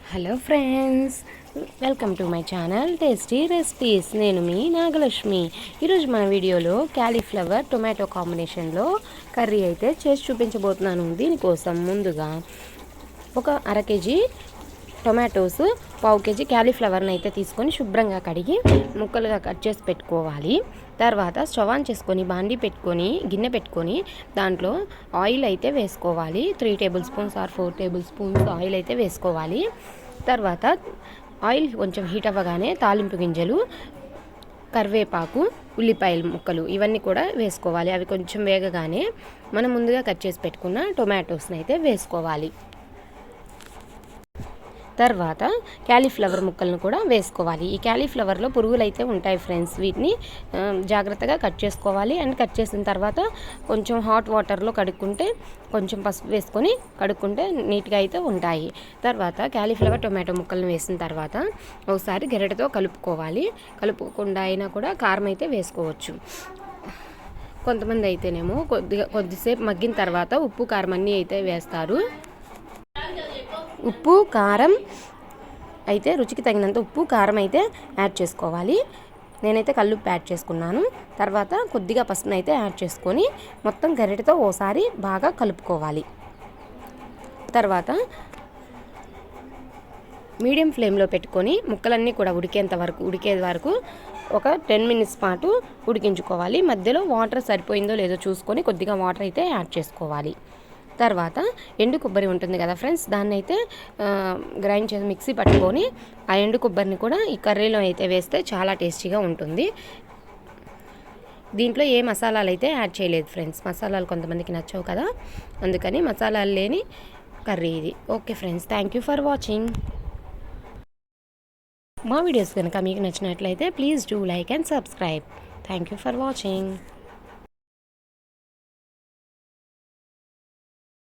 Hello friends, welcome to my channel tasty recipes. నేను మీ నాగలక్ష్మి. ఈరోజు మన వీడియోలో క్యాలీఫ్లవర్ టొమాటో కాంబినేషన్లో కర్రీ అయితే చేసి చూపించబోతున్నాను. దీనికోసం ముందుగా ఒక అర కేజీ టొమాటోస్, పావు కేజీ క్యాలీఫ్లవర్ని అయితే తీసుకొని శుభ్రంగా కడిగి ముక్కలుగా కట్ చేసి పెట్టుకోవాలి. తర్వాత స్టవ్ ఆన్ చేసుకొని బాండీ పెట్టుకొని గిన్నె పెట్టుకొని దాంట్లో ఆయిల్ అయితే వేసుకోవాలి. 3 table spoons or 4 table spoons oil అయితే వేసుకోవాలి. తర్వాత ఆయిల్ కొంచెం హీట్ అవ్వగానే తాలింపు గింజలు, కరివేపాకు, ఉల్లిపాయల ముక్కలు ఇవన్నీ కూడా వేసుకోవాలి. అవి కొంచెం వేగగానే మనం ముందుగా కట్ చేసి పెట్టుకున్న టొమాటోస్ని అయితే వేసుకోవాలి. తర్వాత క్యాలీఫ్లవర్ ముక్కలను కూడా వేసుకోవాలి. ఈ క్యాలీఫ్లవర్లో పురుగులు అయితే ఉంటాయి ఫ్రెండ్స్. వీటిని జాగ్రత్తగా కట్ చేసుకోవాలి. అండ్ కట్ చేసిన తర్వాత కొంచెం హాట్ వాటర్లో కడుక్కుంటే, కొంచెం పసుపు వేసుకొని కడుక్కుంటే నీట్గా అయితే ఉంటాయి. తర్వాత క్యాలీఫ్లవర్ టొమాటో ముక్కలను వేసిన తర్వాత ఒకసారి గరిటెతో కలుపుకోవాలి. కలుపుకుండా అయినా కూడా కారం అయితే వేసుకోవచ్చు. కొంతమంది అయితేనేమో కొద్దిసేపు మగ్గిన తర్వాత ఉప్పు కారం అన్నీ అయితే వేస్తారు. ఉప్పు కారం అయితే రుచికి తగినంత ఉప్పు కారం అయితే యాడ్ చేసుకోవాలి. నేనైతే కల్లుప్పు యాడ్ చేసుకున్నాను. తర్వాత కొద్దిగా పసుపును అయితే యాడ్ చేసుకొని మొత్తం గరిటెతో ఓసారి బాగా కలుపుకోవాలి. తర్వాత మీడియం ఫ్లేమ్లో పెట్టుకొని ముక్కలన్నీ కూడా ఉడికే వరకు ఒక 10 మినిట్స్ పాటు ఉడికించుకోవాలి. మధ్యలో వాటర్ సరిపోయిందో లేదో చూసుకొని కొద్దిగా వాటర్ అయితే యాడ్ చేసుకోవాలి. తర్వాత ఎండు కొబ్బరి ఉంటుంది కదా ఫ్రెండ్స్, దాన్ని అయితే గ్రైండ్ చేసి మిక్సీ పట్టుకొని ఆ ఎండు కొబ్బరిని కూడా ఈ కర్రీలో అయితే వేస్తే చాలా టేస్టీగా ఉంటుంది. దీంట్లో ఏ మసాలాలు అయితే యాడ్ చేయలేదు ఫ్రెండ్స్. మసాలాలు కొంతమందికి నచ్చవు కదా, అందుకని మసాలాలు లేని కర్రీ ఇది. Okay friends, thank you for watching. మా వీడియోస్ కనుక మీకు నచ్చినట్లయితే please do like and subscribe. Thank you for watching.